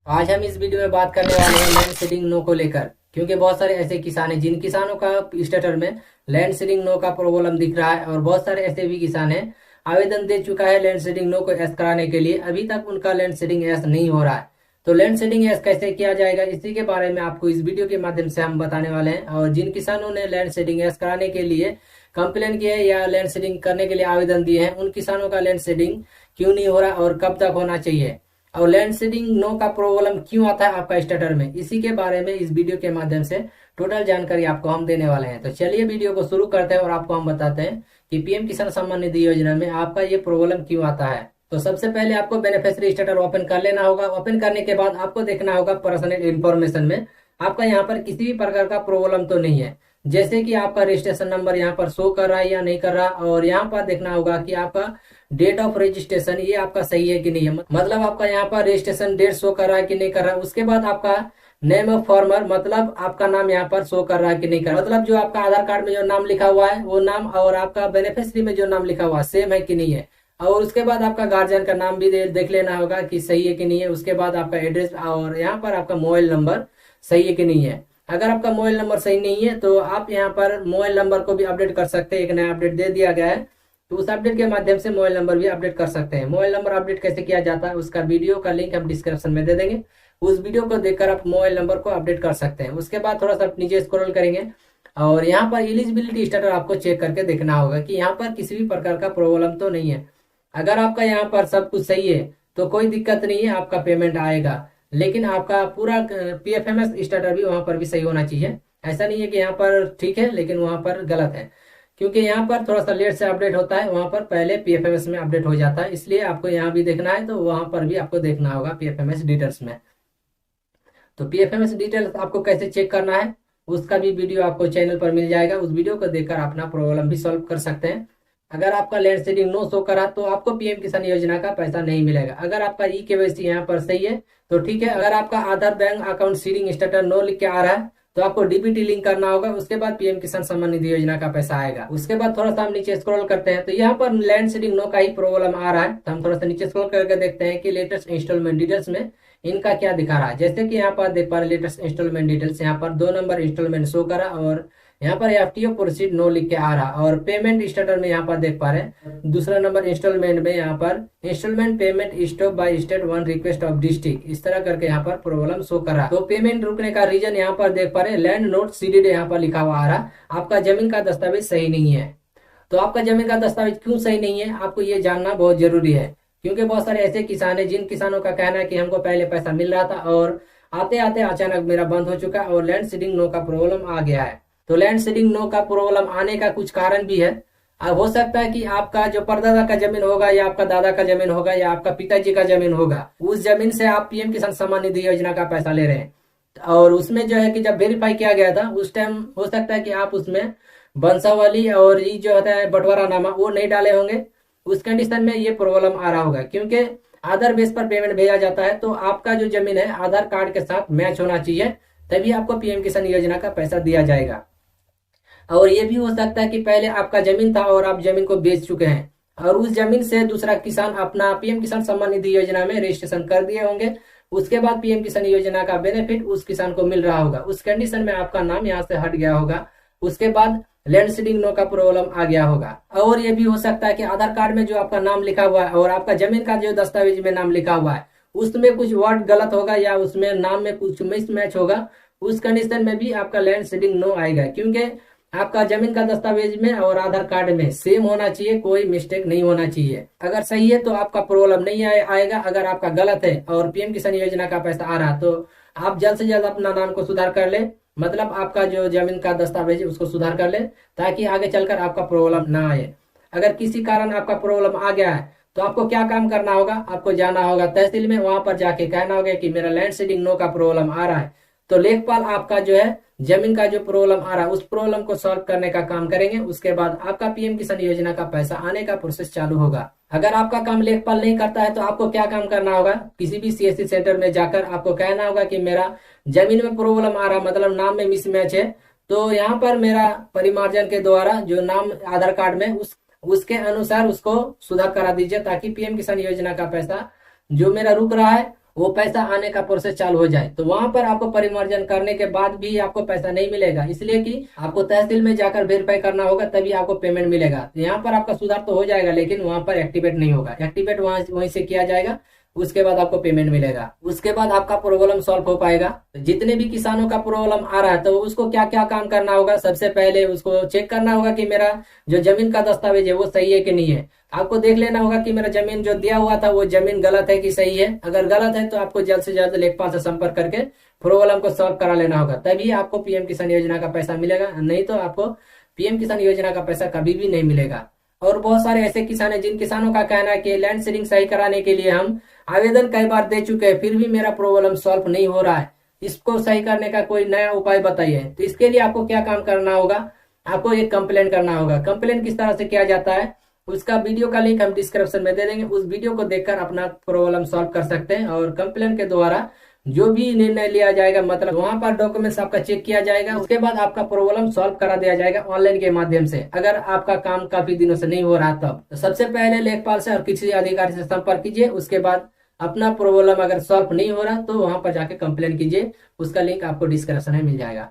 आज हम इस वीडियो में बात करने वाले हैं लैंड सीडिंग नो को लेकर। क्योंकि बहुत सारे ऐसे किसान हैं जिन किसानों का स्टेटस में लैंड सीडिंग नो का प्रॉब्लम दिख रहा है, और बहुत सारे ऐसे भी किसान हैं आवेदन दे चुका है लैंड सीडिंग नो को एस कराने के लिए, अभी तक उनका लैंड सीडिंग एस नहीं हो रहा है। तो लैंड सीडिंग एस कैसे किया जाएगा, इसी के बारे में आपको इस वीडियो के माध्यम से हम बताने वाले हैं। और जिन किसानों ने लैंड सीडिंग एस कराने के लिए कंप्लेन किए या लैंड सीडिंग करने के लिए आवेदन दिए हैं, उन किसानों का लैंड सीडिंग क्यों नहीं हो रहा और कब तक होना चाहिए, और लैंड सीडिंग नो का प्रॉब्लम क्यों आता है आपका स्टार्टर में, इसी के बारे में इस वीडियो के माध्यम से टोटल जानकारी आपको हम देने वाले हैं। तो चलिए वीडियो को शुरू करते हैं और आपको हम बताते हैं कि पीएम किसान सम्मान निधि योजना में आपका ये प्रॉब्लम क्यों आता है। तो सबसे पहले आपको बेनिफिशियरी स्टार्टर ओपन कर लेना होगा। ओपन करने के बाद आपको देखना होगा पर्सनल इन्फॉर्मेशन में आपका यहाँ पर किसी भी प्रकार का प्रॉब्लम तो नहीं है, जैसे कि आपका रजिस्ट्रेशन नंबर यहाँ पर शो कर रहा है या नहीं कर रहा, और यहाँ पर देखना होगा कि आपका डेट ऑफ रजिस्ट्रेशन ये आपका सही है कि नहीं है, मतलब आपका यहाँ पर रजिस्ट्रेशन डेट शो कर रहा है कि नहीं कर रहा है। उसके बाद आपका नेम ऑफ फार्मर, मतलब आपका नाम यहाँ पर शो कर रहा है कि नहीं कर रहा, मतलब जो आपका आधार कार्ड में जो नाम लिखा हुआ है वो नाम और आपका बेनिफिशियरी में जो नाम लिखा हुआ है सेम है कि नहीं है। और उसके बाद आपका गार्जियन का नाम भी देख लेना होगा कि सही है कि नहीं है। उसके बाद आपका एड्रेस और यहाँ पर आपका मोबाइल नंबर सही है कि नहीं है। अगर आपका मोबाइल नंबर सही नहीं है तो आप यहाँ पर मोबाइल नंबर को भी अपडेट कर सकते हैं, एक नया अपडेट दे दिया गया है, तो उस अपडेट के माध्यम से मोबाइल नंबर भी अपडेट कर सकते हैं। मोबाइल नंबर अपडेट कैसे किया जाता है उसका वीडियो का लिंक हम डिस्क्रिप्शन में दे देंगे, उस वीडियो को देखकर आप मोबाइल नंबर को अपडेट कर सकते हैं। उसके बाद थोड़ा सा नीचे स्क्रॉल करेंगे और यहाँ पर एलिजिबिलिटी स्टेटस आपको चेक करके देखना होगा कि यहाँ पर किसी भी प्रकार का प्रॉब्लम तो नहीं है। अगर आपका यहाँ पर सब कुछ सही है तो कोई दिक्कत नहीं है, आपका पेमेंट आएगा। लेकिन आपका पूरा पीएफएमएस स्टेटस भी वहां पर भी सही होना चाहिए। ऐसा नहीं है कि यहाँ पर ठीक है लेकिन वहां पर गलत है, क्योंकि यहाँ पर थोड़ा सा लेट से अपडेट होता है, वहां पर पहले पीएफएमएस में अपडेट हो जाता है। इसलिए आपको यहाँ भी देखना है तो वहां पर भी आपको देखना होगा पीएफएमएस डिटेल्स में। तो पीएफएमएस डिटेल्स आपको कैसे चेक करना है उसका भी वीडियो आपको चैनल पर मिल जाएगा, उस वीडियो को देखकर अपना प्रॉब्लम भी सॉल्व कर सकते हैं। अगर आपका लैंड सीडिंग नो शो करा तो आपको पीएम किसान योजना का पैसा नहीं मिलेगा। अगर आपका ई केवाईसी यहाँ पर सही है तो ठीक है। अगर आपका Aadhaar bank account seeding status no लिख के आ रहा है तो आपको डीबीटी लिंक करना होगा, उसके बाद पीएम किसान सम्मान निधि योजना का पैसा आएगा। उसके बाद थोड़ा सा हम नीचे स्क्रॉल करते हैं तो यहाँ पर लैंड सीडिंग नो का ही प्रॉब्लम आ रहा है, तो हम थोड़ा सा नीचे स्क्रॉल करके देखते हैं कि लेटेस्ट इंस्टॉलमेंट डिटेल्स में इनका क्या दिखा रहा है। जैसे कि यहाँ पर देख पा रहे लेटेस्ट इंस्टॉलमेंट डिटेल्स, यहाँ पर 2 नंबर इंस्टॉलमेंट शो करा और यहाँ पर एफटीओ प्रोसीड नो लिख के आ रहा, और पेमेंट स्टेटस में यहाँ पर देख पा रहे दूसरा नंबर इंस्टॉलमेंट में यहाँ पर installment payment stop by state one request of district, इस तरह करके यहाँ पर प्रॉब्लम शो कर रहा। तो पेमेंट रुकने का रीजन यहाँ पर देख पा रहे लैंड नोट सीडेड यहाँ पर लिखा हुआ आ रहा, आपका जमीन का दस्तावेज सही नहीं है। तो आपका जमीन का दस्तावेज क्यों सही नहीं है आपको ये जानना बहुत जरूरी है, क्योंकि बहुत सारे ऐसे किसान हैं जिन किसानों का कहना है कि हमको पहले पैसा मिल रहा था और आते आते अचानक मेरा बंद हो चुका है और लैंड सीडिंग नो का प्रॉब्लम आ गया है। तो लैंड सीडिंग नो का प्रॉब्लम आने का कुछ कारण भी है। अब हो सकता है कि आपका जो परदादा का जमीन होगा या आपका दादा का जमीन होगा या आपका पिताजी का जमीन होगा, उस जमीन से आप पीएम किसान सम्मान निधि योजना का पैसा ले रहे हैं, और उसमें जो है कि जब वेरीफाई किया गया था उस टाइम हो सकता है कि आप उसमें वंशावली और ये जो होता है बंटवारा नामा वो नहीं डाले होंगे। उस कंडीशन में ये प्रॉब्लम आ रहा होगा, क्योंकि आधार बेस पर पेमेंट भेजा जाता है तो आपका जो जमीन है आधार कार्ड के साथ मैच होना चाहिए, तभी आपको पीएम किसान योजना का पैसा दिया जाएगा। और ये भी हो सकता है कि पहले आपका जमीन था और आप जमीन को बेच चुके हैं और उस जमीन से दूसरा किसान अपना पीएम किसान सम्मान निधि योजना में रजिस्ट्रेशन कर दिए होंगे, उसके बाद पीएम किसान योजना का बेनिफिट उस किसान को मिल रहा होगा। उस कंडीशन में आपका नाम यहाँ से हट गया होगा, उसके बाद लैंड सीडिंग नो का प्रॉब्लम आ गया होगा। और ये भी हो सकता है कि आधार कार्ड में जो आपका नाम लिखा हुआ है और आपका जमीन का जो दस्तावेज में नाम लिखा हुआ है उसमें कुछ वर्ड गलत होगा या उसमें नाम में कुछ मिसमैच होगा, उस कंडीशन में भी आपका लैंड सीडिंग नो आएगा, क्योंकि आपका जमीन का दस्तावेज में और आधार कार्ड में सेम होना चाहिए, कोई मिस्टेक नहीं होना चाहिए। अगर सही है तो आपका प्रॉब्लम नहीं आएगा, अगर आपका गलत है और पीएम किसान योजना का पैसा आ रहा तो आप जल्द से जल्द अपना नाम को सुधार कर ले, मतलब आपका जो जमीन का दस्तावेज है उसको सुधार कर ले, ताकि आगे चलकर आपका प्रॉब्लम ना आए। अगर किसी कारण आपका प्रॉब्लम आ गया है तो आपको क्या काम करना होगा, आपको जाना होगा तहसील में, वहां पर जाके कहना होगा कि मेरा लैंड सीडिंग नो का प्रॉब्लम आ रहा है। तो लेखपाल आपका जो है जमीन का जो प्रॉब्लम आ रहा है उस प्रॉब्लम को सॉल्व करने का काम करेंगे, उसके बाद आपका पीएम किसान योजना का पैसा आने का प्रोसेस चालू होगा। अगर आपका काम लेखपाल नहीं करता है तो आपको क्या काम करना होगा, किसी भी सीएससी सेंटर में जाकर आपको कहना होगा कि मेरा जमीन में प्रॉब्लम आ रहा, मतलब नाम में मिसमैच है, तो यहाँ पर मेरा परिमार्जन के द्वारा जो नाम आधार कार्ड में उसके अनुसार उसको सुधार करा दीजिए, ताकि पीएम किसान योजना का पैसा जो मेरा रुक रहा है वो पैसा आने का प्रोसेस चालू हो जाए, तो वहां पर आपको परिमार्जन करने के बाद भी आपको पैसा नहीं मिलेगा, इसलिए कि आपको तहसील में जाकर वेरीफाई करना होगा, तभी आपको पेमेंट मिलेगा। यहाँ पर आपका सुधार तो हो जाएगा, लेकिन वहां पर एक्टिवेट नहीं होगा। एक्टिवेट वहीं से किया जाएगा, उसके बाद आपको पेमेंट मिलेगा, उसके बाद आपका प्रॉब्लम सॉल्व हो पाएगा। तो जितने भी किसानों का प्रॉब्लम आ रहा है, तो उसको क्या क्या काम करना होगा, सबसे पहले उसको चेक करना होगा कि मेरा जो जमीन का दस्तावेज है वो सही है कि नहीं है। आपको देख लेना होगा कि मेरा जमीन जो दिया हुआ था वो जमीन गलत है कि सही है। अगर गलत है तो आपको जल्द से जल्द लेखपाल से संपर्क करके प्रॉब्लम को सॉल्व करा लेना होगा, तभी आपको पीएम किसान योजना का पैसा मिलेगा, नहीं तो आपको पीएम किसान योजना का पैसा कभी भी नहीं मिलेगा। और बहुत सारे ऐसे किसान हैं जिन किसानों का कहना है कि लैंड सीडिंग सही कराने के लिए हम आवेदन कई बार दे चुके हैं, फिर भी मेरा प्रॉब्लम सॉल्व नहीं हो रहा है, इसको सही करने का कोई नया उपाय बताइए। तो इसके लिए आपको क्या काम करना होगा, आपको एक कंप्लेन करना होगा। कंप्लेन किस तरह से किया जाता है उसका वीडियो का लिंक हम डिस्क्रिप्शन में दे देंगे, उस वीडियो को देखकर अपना प्रॉब्लम सॉल्व कर सकते हैं। और कंप्लेन के द्वारा जो भी निर्णय लिया जाएगा, मतलब वहां पर डॉक्यूमेंट्स आपका चेक किया जाएगा, उसके बाद आपका प्रॉब्लम सॉल्व करा दिया जाएगा ऑनलाइन के माध्यम से। अगर आपका काम काफी दिनों से नहीं हो रहा तब तो सबसे पहले लेखपाल से और किसी अधिकारी से संपर्क कीजिए, उसके बाद अपना प्रॉब्लम अगर सॉल्व नहीं हो रहा तो वहां पर जाके कंप्लेन कीजिए, उसका लिंक आपको डिस्क्रिप्शन में मिल जाएगा।